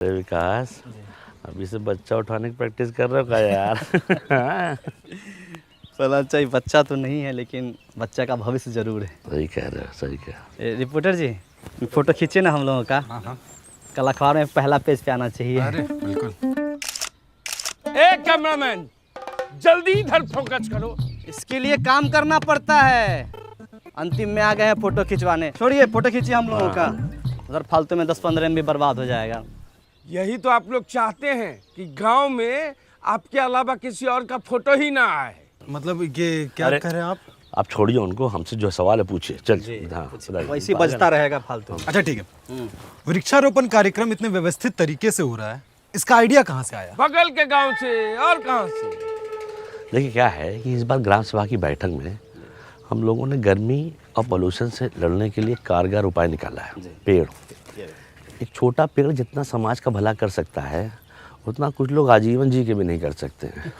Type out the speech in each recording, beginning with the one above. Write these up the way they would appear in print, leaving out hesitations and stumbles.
अरे विकास, अभी से बच्चा उठाने की प्रैक्टिस कर रहे हो क्या यार? चला चाहिए, बच्चा तो नहीं है लेकिन बच्चा का भविष्य जरूर है। सही कह रहे हो, सही कह। रिपोर्टर जी, फोटो खींचे ना हम लोगों का। हाँ। कल अखबार में पहला पेज पे आना चाहिए। अरे बिल्कुल। ए कैमरामैन, जल्दी इधर फोकस करो। इसके लिए काम करना पड़ता है। अंतिम में आ गए हैं फोटो खिंचवाने। छोड़िए, फोटो खींचिए हम लोगों का। उधर फालतू में 10-15 MB बर्बाद हो जाएगा। यही तो आप लोग चाहते हैं कि गांव में आपके अलावा किसी और का फोटो ही ना आए। मतलब ये क्या कह रहे हैं आप छोड़िए उनको, हमसे जो सवाल है पूछिए। चल हाँ, वैसे बजता रहेगा फालतू। अच्छा ठीक है। वृक्षारोपण कार्यक्रम इतने व्यवस्थित तरीके से हो रहा है, इसका आइडिया कहाँ से आया? बगल के गांव से और कहां से। देखिए क्या है कि इस बार ग्राम सभा की बैठक में हम लोगों ने गर्मी और पोल्यूशन से लड़ने के लिए कारगर उपाय निकाला है। पेड़, एक छोटा पेड़ जितना समाज का भला कर सकता है उतना कुछ लोग आजीवन जी के भी नहीं कर सकते हैं।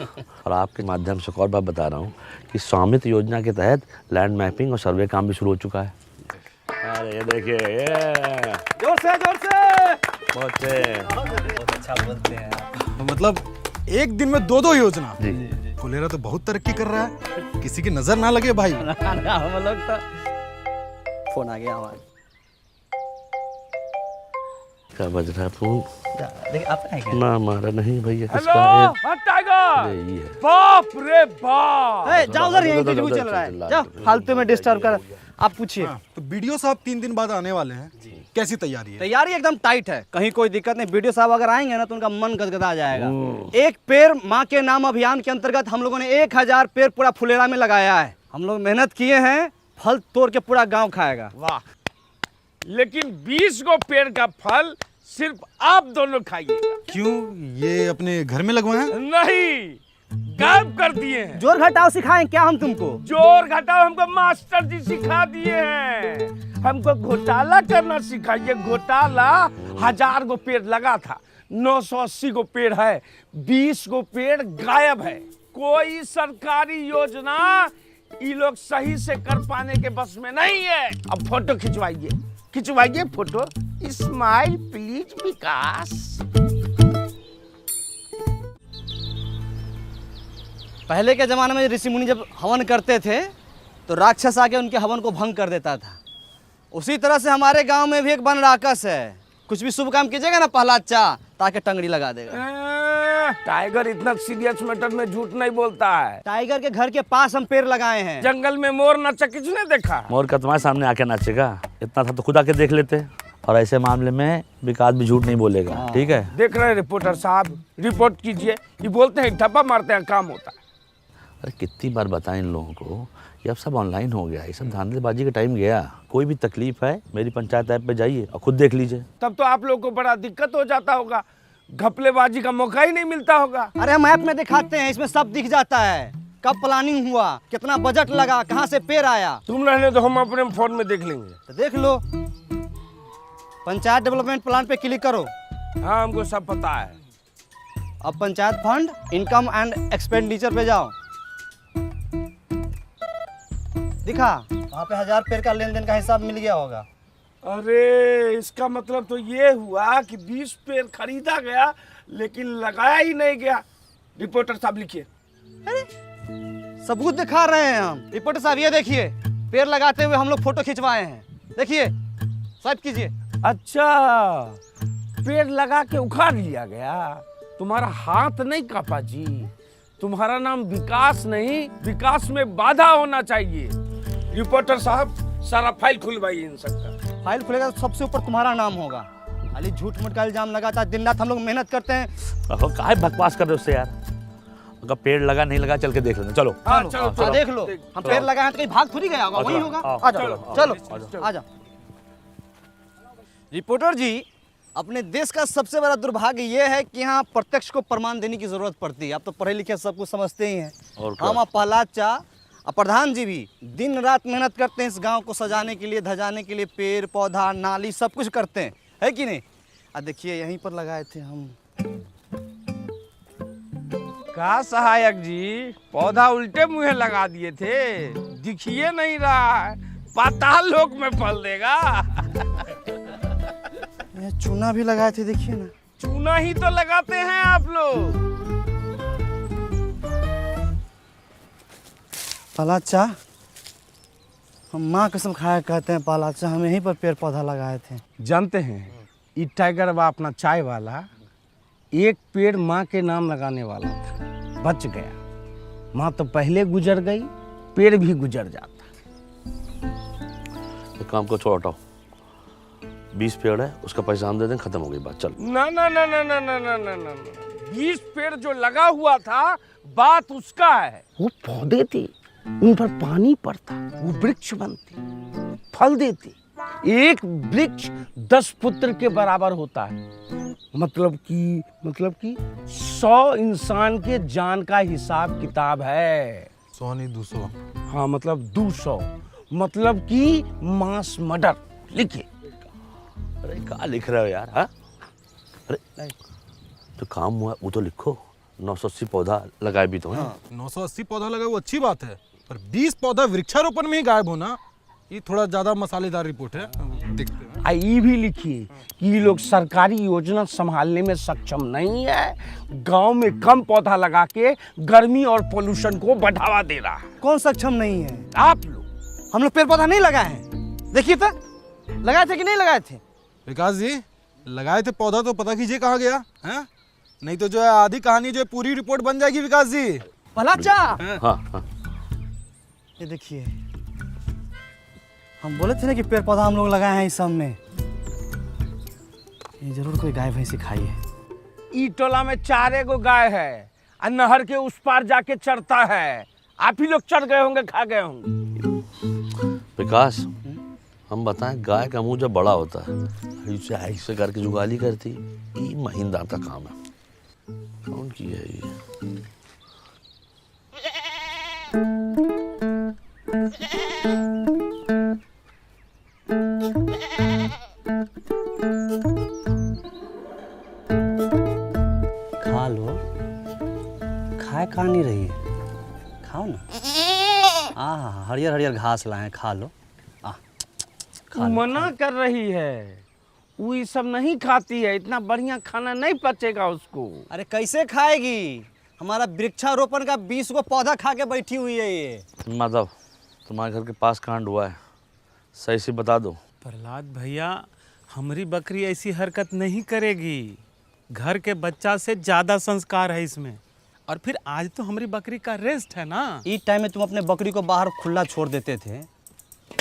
और आपके माध्यम से एक और बात बता रहा हूँ कि स्वामित्व योजना के तहत लैंड मैपिंग और सर्वे काम भी शुरू हो चुका है। अरे ये देखिए, ये जोर से बहुत अच्छा बोलते हैं आप। मतलब एक दिन में 2 योजना। जी। फुलेरा तो बहुत तरक्की कर रहा है, किसी की नजर ना लगे भाई। हम लोग तो फोन आ गया हमारा। क्या बज रहा है फोन? देखिए आप है क्या? ना हमारा नहीं भैया, हेलो किसका है? हाँ, टाइगर। ये है। बाप रे बाप। जाओ उधर, यहीं पे चल रहा है। जाओ, फालतू में डिस्टर्ब कर। आप पूछिए। तो बीडीओ साहब 3 दिन बाद आने वाले हैं, कैसी तैयारी है? तैयारी एकदम टाइट है, कहीं कोई दिक्कत नहीं। वीडियो साहब अगर आएंगे ना तो उनका मन गदगदा जाएगा। एक पेड़ माँ के नाम अभियान के अंतर्गत हम लोगों ने 1000 पेड़ पूरा फुलेरा में लगाया है। हम लोग मेहनत किए हैं, फल तोड़ के पूरा गांव खाएगा। वाह, लेकिन 20 गो पेड़ का फल सिर्फ आप दोनों खाइएगा। क्यों, ये अपने घर में लगवाए हैं? नहीं, गायब कर दिए हैं। जोर घटाओ सिखाएं क्या हम तुमको? जोर घटाओ हमको मास्टर जी सिखा दिए हैं। हमको घोटाला करना सिखाइए। घोटाला 1000 गो पेड़ लगा था, 980 गो पेड़ है, 20 गो पेड़ गायब है। कोई सरकारी योजना ये लोग सही से कर पाने के बस में नहीं है। अब फोटो खिंचवाइए फोटो। स्माइल प्लीज विकास। पहले के जमाने में ऋषि मुनि जब हवन करते थे तो राक्षस आके उनके हवन को भंग कर देता था। उसी तरह से हमारे गांव में भी एक वन राक्षस है। कुछ भी शुभ काम कीजिएगा ना प्रहलाद चा, ताकि टंगड़ी लगा देगा। टाइगर इतना सीरियस मैटर में झूठ नहीं बोलता है। टाइगर के घर के पास हम पेड़ लगाए हैं। जंगल में मोर नाचा किसने देखा? मोर का तुम्हारे सामने आके नाचेगा? इतना था तो खुद आके देख लेते। और ऐसे मामले में विकास भी झूठ नहीं बोलेगा। ठीक है, देख रहे हैं रिपोर्टर साहब, रिपोर्ट कीजिए। ये बोलते हैं ठप्पा मारते हैं, काम होता है। अरे कितनी बार बताएं इन लोगों को, ये अब सब ऑनलाइन हो गया, ये सब धांधलेबाजी का टाइम गया। कोई भी तकलीफ है मेरी पंचायत ऐप पे जाइए और खुद देख लीजिए। तब तो आप लोग को बड़ा दिक्कत हो जाता होगा, घपलेबाजी का मौका ही नहीं मिलता होगा। अरे हम ऐप में दिखाते हैं, इसमें सब दिख जाता है। कब प्लानिंग हुआ, कितना बजट लगा, कहाँ से पेड़ आया। तुम रहने तो हम अपने फोन में देख लेंगे। तो देख लो, पंचायत डेवलपमेंट प्लान पे क्लिक करो। हाँ, हमको सब पता है। अब panchayat fund, income and expenditure पे जाओ। दिखा वहाँ पे 1000 पेड़ का लेन देन का हिसाब मिल गया होगा। अरे इसका मतलब तो ये हुआ कि 20 पेड़ खरीदा गया लेकिन लगाया ही नहीं गया। रिपोर्टर साहब लिखिए। अरे सबूत दिखा रहे हैं हम। रिपोर्टर साहब ये देखिए, पेड़ लगाते हुए हम लोग फोटो खिंचवाए हैं। देखिए, स्वाइप कीजिए। अच्छा, पेड़ लगा के उखाड़ लिया गया। तुम्हारा हाथ नहीं कापा जी। तुम्हारा नाम विकास नहीं, विकास में बाधा होना चाहिए। रिपोर्टर साहब, सारा फाइल खुलवाइए इन सबका। फाइल खुलेगा तो सबसे ऊपर तुम्हारा नाम होगा। खाली झूठ मूठ का इल्जाम लगाता है। दिन रात हम लोग मेहनत करते हैं। काहे बकवास कर रहे हो उससे यार? अगर पेड़ लगा नहीं लगा चल के देख लेना। चलो हाँ, चलो देख लो। हम पेड़ लगाए हैं तो कहीं भाग थोड़ी गया होगा, वही होगा। आ जाओ, चलो आ जाओ। रिपोर्टर जी, अपने देश का सबसे बड़ा दुर्भाग्य ये है कि यहाँ प्रत्यक्ष को प्रमाण देने की जरूरत पड़ती है। आप तो पढ़े लिखे सब कुछ समझते ही हैं। हम और प्रहलाद चा और प्रधान जी भी दिन रात मेहनत करते हैं इस गांव को सजाने के लिए, धजाने के लिए। पेड़ पौधा नाली सब कुछ करते हैं, है कि नहीं? देखिए यहीं पर लगाए थे हम। का सहायक जी, पौधा उल्टे मुंह लगा दिए थे, दिखिए नहीं रहा है। पाताल लोक में फल देगा। चूना भी लगाए थे, देखिए ना। चूना ही तो लगाते हैं आप लोग। पालाचा, हम माँ कसम खाया कहते हैं पालाचा, हम यहीं पर पेड़ पौधा लगाए थे। जानते हैं ये टाइगर बा अपना चाय वाला एक पेड़ माँ के नाम लगाने वाला था, बच गया। माँ तो पहले गुजर गई, पेड़ भी गुजर जाता। एक काम को छोड़ हटाओ, 20 पेड़ है, उसका पैसा हम दे दें, खत्म हो गई बात, चल। ना ना ना ना ना ना ना ना ना 20 पेड़ जो लगा हुआ था बात उसका है। वो पौधे थे, उन पर पानी पड़ता, वो वृक्ष बनते, फल देते। एक वृक्ष 10 पुत्र के बराबर होता है। मतलब कि 100 इंसान के जान का हिसाब किताब है। 100 नहीं 200। हाँ मतलब 200, मतलब कि मास मर्डर। लिखिए। अरे क्या लिख रहे हो यार? हाँ, अरे जो काम हुआ वो तो लिखो। 980 पौधा लगाए भी तो हैं। 980 पौधा लगा वो अच्छी बात है, पर 20 पौधा वृक्षारोपण में ही गायब होना, ये थोड़ा ज्यादा मसालेदार रिपोर्ट है। देखते हैं। ये भी लिखिए कि ये लोग सरकारी योजना संभालने में सक्षम नहीं है, गांव में कम पौधा लगा के गर्मी और पोल्यूशन को बढ़ावा दे रहा है। कौन सक्षम नहीं है? आप लोग। हम लोग पेड़ पौधा नहीं लगाए हैं। देखिए तो, लगाए थे कि नहीं लगाए थे? विकास जी लगाए थे पौधा तो पता कीजिए कहाँ गया है, नहीं तो जो है आधी कहानी जो है पूरी रिपोर्ट बन जाएगी। विकास जी पालाचा, हाँ हाँ, ये देखिए, हम बोले थे ना कि पेड़ पौधा हम लोग लगाए हैं इस सब में। ये जरूर कोई गाय भैंसी खाई है। ई टोला में 4 गो गाय है और नहर के उस पार जाके चरता है। आप ही लोग चढ़ गए होंगे, खा गए होंगे। विकास हम बताएं, गाय का मुंह जब बड़ा होता है ऐसे ऐसे करके जुगाली करती, ये महीनदार का काम है। कौन की है ये? खा लो, खाए खा नहीं रही है, खाओ ना। हरियर हरियर घास लाए हैं, खा लो। खा लो। मना कर रही है, वो ये सब नहीं खाती है, इतना बढ़िया खाना नहीं पचेगा उसको। अरे कैसे खाएगी? हमारा वृक्षारोपण का 20 को पौधा खा के बैठी हुई है ये। माधव, तुम्हारे घर के पास कांड हुआ है, सही से बता दो। प्रहलाद भैया, हमारी बकरी ऐसी हरकत नहीं करेगी। घर के बच्चा से ज्यादा संस्कार है इसमें। और फिर आज तो हमारी बकरी का रेस्ट है ना। इस टाइम में तुम अपने बकरी को बाहर खुला छोड़ देते थे,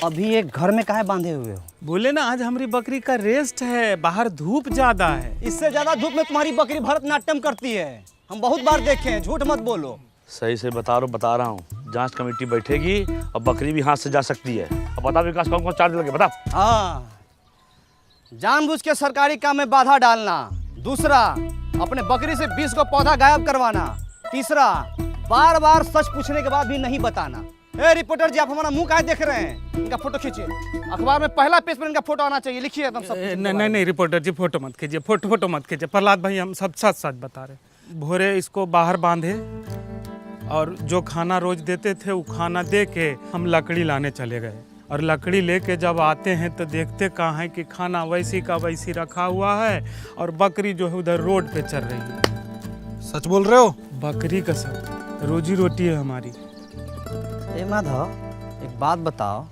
अभी एक घर में काहे बांधे हुए हो? बोले ना आज हमारी बकरी का रेस्ट है, बाहर धूप ज्यादा है। इससे ज्यादा धूप में तुम्हारी बकरी भरतनाट्यम करती है, हम बहुत बार देखे हैं, झूठ मत बोलो। सही से बता रहा हूँ, जांच कमेटी बैठेगी और बकरी भी हाथ से जा सकती है। अब बता विकास, कौन कौन चार्ज लगे, बता। हाँ, जानबूझ के सरकारी काम में बाधा डालना। दूसरा, अपने बकरी से 20 को पौधा गायब करवाना। तीसरा, बार बार सच पूछने के बाद भी नहीं बताना। ए रिपोर्टर जी, आप हमारा मुंह काहे देख रहे हैं? इनका फोटो खींचिए, अखबार में पहला पेज पर इनका फोटो आना चाहिए। लिखिए एकदम सब। नहीं रिपोर्टर जी, फोटो मत कीजिए, फोटो मत कीजिए। प्रहलाद भाई हम सब सच सच बता रहे। भोरे इसको बाहर बांधे और जो खाना रोज देते थे वो खाना दे के हम लकड़ी लाने चले गए। और लकड़ी लेके जब आते हैं तो देखते कहाँ है कि खाना वैसी का वैसी रखा हुआ है और बकरी जो है उधर रोड पे चल रही है। सच बोल रहे हो? बकरी का सब रोजी रोटी है हमारी। ए माधव, एक बात बताओ,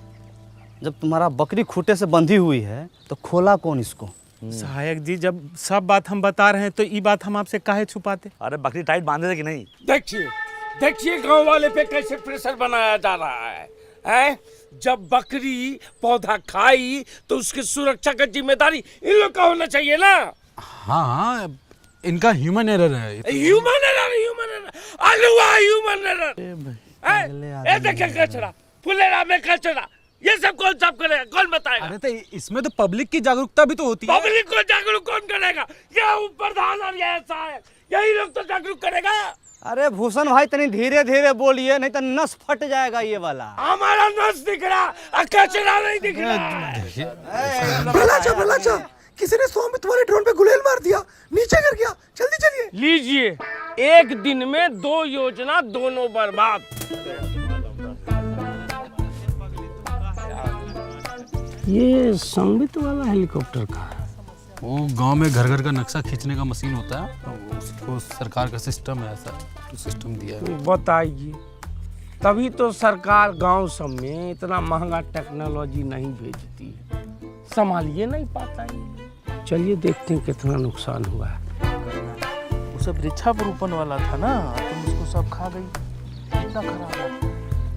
जब तुम्हारा बकरी खूंटे से बंधी हुई है तो खोला कौन इसको? सहायक जी, जब सब बात हम बता रहे हैं तो ये बात हम आपसे काहे छुपाते? अरे बकरी टाइट बांधे थे कि नहीं? देखिए गांव वाले पे कैसे प्रेशर बनाया जा रहा है? जब बकरी पौधा खाई तो उसकी सुरक्षा का जिम्मेदारी इन लोग का होना चाहिए ना। हाँ, इनका ह्यूमन एरर है। ह्यूमन एरर, अलुआ ह्यूमन एरर। देखिए कचरा, फुलेरा में कचरा, ये सब कौन साफ करेगा, कौन बताएगा? अरे तो इसमें तो पब्लिक की जागरूकता भी तो होती है। पब्लिक को जागरूक कौन करेगा? ये प्रधान और ये सहायक, यही लोग तो जागरूक करेगा। अरे भूषण भाई, तनी धीरे धीरे बोलिए, नहीं तो नस फट जाएगा ये वाला। हमारा नस दिख रहा, कचरा नहीं दिख रहा। भला किसी ने 100 में तुम्हारे ड्रोन पे गुलेल मार दिया, नीचे गिर गया, जल्दी चलिए। लीजिए, एक दिन में 2 योजना, दोनों बर्बाद। ये संबित वाला हेलीकॉप्टर का है। वो गांव में घर घर का नक्शा खींचने का मशीन होता है, उसको सरकार का सिस्टम है, ऐसा तो सिस्टम दिया है। बताइए, तभी तो सरकार गांव सब में इतना महंगा टेक्नोलॉजी नहीं भेजती है, संभालिए नहीं पाता है। चलिए देखते हैं कितना नुकसान हुआ है। वो सब वृक्षारोपण वाला था ना, तुम उसको सब खा गई, कितना खराब है।